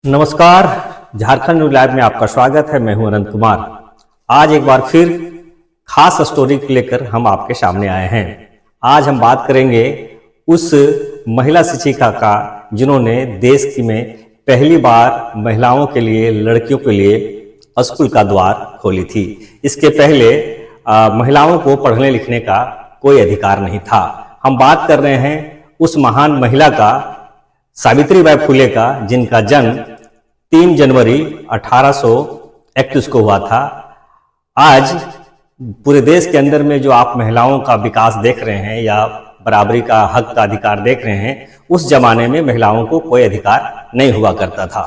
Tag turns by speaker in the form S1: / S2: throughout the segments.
S1: नमस्कार। Jharkhand news live में आपका स्वागत है। मैं हूं अनंत कुमार। आज एक बार फिर खास स्टोरी लेकर हम आपके सामने आए हैं। आज हम बात करेंगे उस महिला शिक्षिका का जिन्होंने देश में पहली बार महिलाओं के लिए, लड़कियों के लिए स्कूल का द्वार खोली थी। इसके पहले महिलाओं को पढ़ने लिखने का कोई अधिकार नहीं था। हम बात कर रहे हैं उस महान महिला का, सावित्रीबाई फुले का, जिनका जन्म 3 जनवरी 1831 को हुआ था। आज पूरे देश के अंदर में जो आप महिलाओं का विकास देख रहे हैं या बराबरी का हक का अधिकार देख रहे हैं, उस जमाने में महिलाओं को कोई अधिकार नहीं हुआ करता था।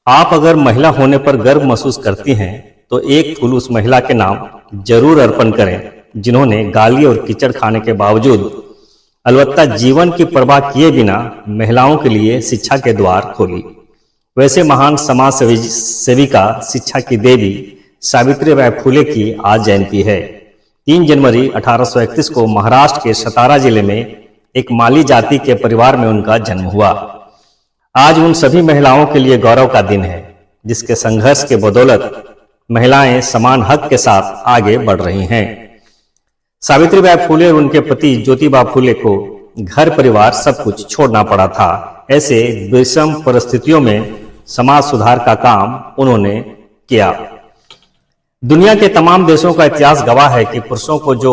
S1: आप अगर महिला होने पर गर्व महसूस करती हैं तो एक फूल उस महिला के नाम जरूर अर्पण करें, जिन्होंने गाली और कीचड़ खाने के बावजूद अलबत्ता जीवन की परवाह किए बिना महिलाओं के लिए शिक्षा के द्वार खोली। वैसे महान समाज सेविका, शिक्षा की देवी सावित्रीबाई फुले की आज जयंती है। 3 जनवरी 1831 को महाराष्ट्र के सतारा जिले में एक माली जाति के परिवार में उनका जन्म हुआ। आज उन सभी महिलाओं के लिए गौरव का दिन है, जिसके संघर्ष के बदौलत महिलाएं समान हक के साथ आगे बढ़ रही हैं। सावित्रीबाई फुले और उनके पति ज्योतिबा फुले को घर परिवार सब कुछ छोड़ना पड़ा था। ऐसे विषम परिस्थितियों में समाज सुधार का काम उन्होंने किया। दुनिया के तमाम देशों का इतिहास गवाह है कि पुरुषों को जो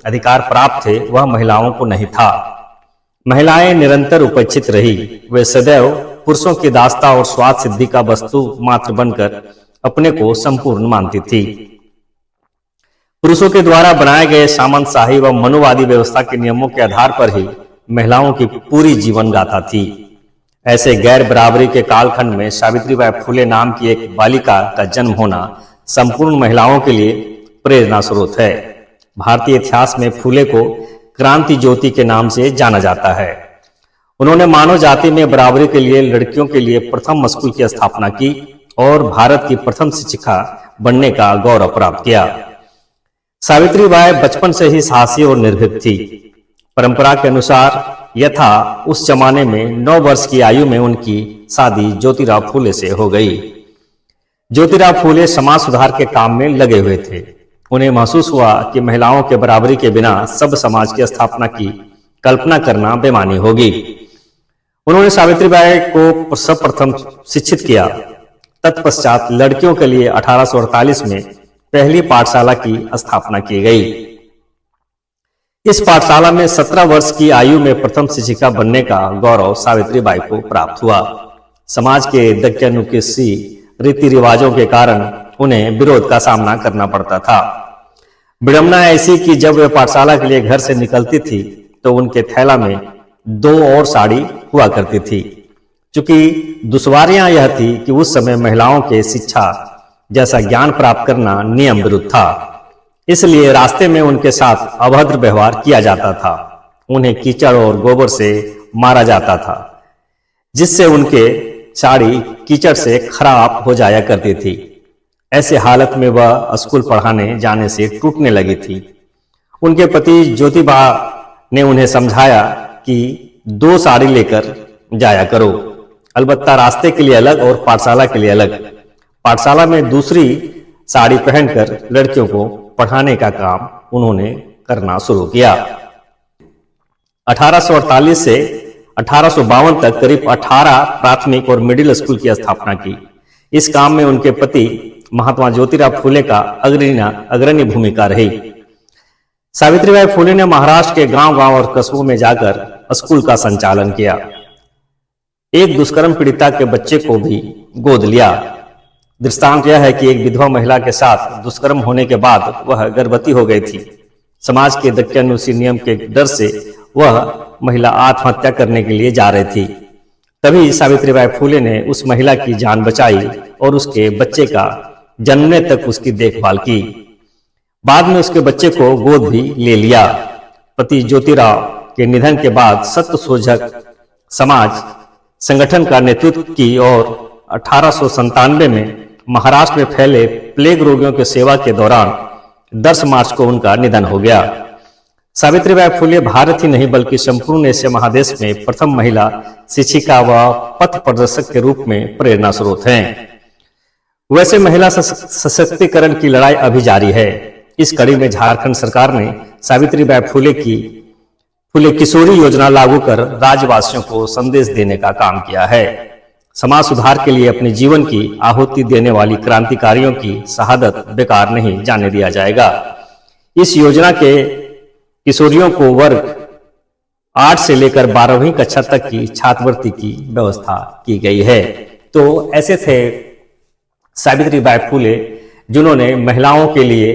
S1: अधिकार प्राप्त थे वह महिलाओं को नहीं था। महिलाएं निरंतर उपेक्षित रही। वे सदैव पुरुषों की दास्ता और स्वाद सिद्धि का वस्तु मात्र बनकर अपने को संपूर्ण मानती थी। पुरुषों के द्वारा बनाए गए सामंतशाही व मनुवादी व्यवस्था के नियमों के आधार पर ही महिलाओं की पूरी जीवन गाथा थी। ऐसे गैर बराबरी के कालखंड में सावित्रीबाई फुले नाम की एक बालिका का जन्म होना संपूर्ण महिलाओं के लिए प्रेरणा स्रोत है। भारतीय इतिहास में फुले को क्रांति ज्योति के नाम से जाना जाता है। उन्होंने मानव जाति में बराबरी के लिए लड़कियों के लिए प्रथम स्कूल की स्थापना की और भारत की प्रथम शिक्षिका बनने का गौरव प्राप्त किया। सावित्रीबाई बचपन से ही साहसी और निर्भीक थी। परंपरा के अनुसार यथा उस जमाने में 9 वर्ष की आयु में उनकी शादी ज्योतिराव फुले से हो गई। ज्योतिराव फुले समाज सुधार के काम में लगे हुए थे। उन्हें महसूस हुआ कि महिलाओं के बराबरी के बिना सब समाज की स्थापना की कल्पना करना बेमानी होगी। उन्होंने सावित्रीबाई को सर्वप्रथम शिक्षित किया। तत्पश्चात लड़कियों के लिए 1848 में पहली पाठशाला की स्थापना की गई। इस पाठशाला में 17 वर्ष की आयु में प्रथम शिक्षिका बनने का गौरव सावित्रीबाई को प्राप्त हुआ। समाज के दक्यानुकसी रीति रिवाजों के कारण उन्हें विरोध का सामना करना पड़ता था। विडंबना ऐसी कि जब वे पाठशाला के लिए घर से निकलती थी तो उनके थैला में 2 और साड़ी हुआ करती थी। चूंकि दुश्वारियां यह थी कि उस समय महिलाओं के शिक्षा जैसा ज्ञान प्राप्त करना नियम विरुद्ध था, इसलिए रास्ते में उनके साथ अभद्र व्यवहार किया जाता था। उन्हें कीचड़ और गोबर से मारा जाता था, जिससे उनके साड़ी कीचड़ से खराब हो जाया करती थी। ऐसे हालत में वह स्कूल पढ़ाने जाने से टूटने लगी थी। उनके पति ज्योतिबा ने उन्हें समझाया कि 2 साड़ी लेकर जाया करो, अलबत्ता रास्ते के लिए अलग और पाठशाला के लिए अलग। पाठशाला में दूसरी साड़ी पहनकर लड़कियों को पढ़ाने का काम उन्होंने करना शुरू किया। 1848 से 1852 तक करीब 18 प्राथमिक और मिडिल स्कूल की स्थापना की। इस काम में उनके पति महात्मा ज्योतिराव फुले का अग्रणी भूमिका रही। सावित्रीबाई फुले ने महाराष्ट्र के गांव-गांव और कस्बों में जाकर स्कूल का संचालन किया। एक दुष्कर्म पीड़िता के बच्चे को भी गोद लिया। दृष्टांत यह है कि एक विधवा महिला के साथ दुष्कर्म होने के बाद वह गर्भवती हो गई थी। समाज के दक्यानुसी नियम के डर से वह महिला आत्महत्या करने के लिए जा रही थी। तभी सावित्रीबाई फुले ने उस महिला की जान बचाई और उसके बच्चे का जन्मने तक उसकी देखभाल की। बाद में उसके बच्चे को गोद भी ले लिया। पति ज्योतिराव के निधन के बाद सत्यशोधक समाज संगठन का नेतृत्व की और 1897 में महाराष्ट्र में फैले प्लेग रोगियों की सेवा के दौरान 10 मार्च को उनका निधन हो गया। सावित्रीबाई फुले भारत ही नहीं बल्कि संपूर्ण एशिया महादेश में प्रथम महिला शिक्षिका व पथ प्रदर्शक के रूप में प्रेरणा स्रोत हैं। वैसे महिला सशक्तिकरण की लड़ाई अभी जारी है। इस कड़ी में झारखंड सरकार ने सावित्रीबाई फुले किशोरी योजना लागू कर राज्यवासियों को संदेश देने का काम किया है। समाज सुधार के लिए अपने जीवन की आहुति देने वाली क्रांतिकारियों की शहादत बेकार नहीं जाने दिया जाएगा। इस योजना के किशोरियों को वर्ग 8 से लेकर 12वीं कक्षा तक की छात्रवृत्ति की व्यवस्था की गई है। तो ऐसे थे सावित्रीबाई फुले, जिन्होंने महिलाओं के लिए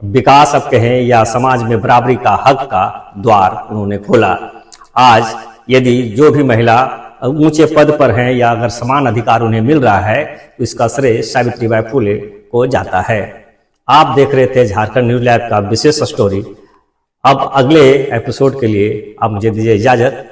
S1: विकास अब कहें या समाज में बराबरी का हक का द्वार उन्होंने खोला। आज यदि जो भी महिला ऊंचे पद पर हैं या अगर समान अधिकार उन्हें मिल रहा है तो इसका श्रेय सावित्रीबाई फुले को जाता है। आप देख रहे थे झारखंड न्यूज लैब का विशेष स्टोरी। अब अगले एपिसोड के लिए आप मुझे दीजिए इजाजत।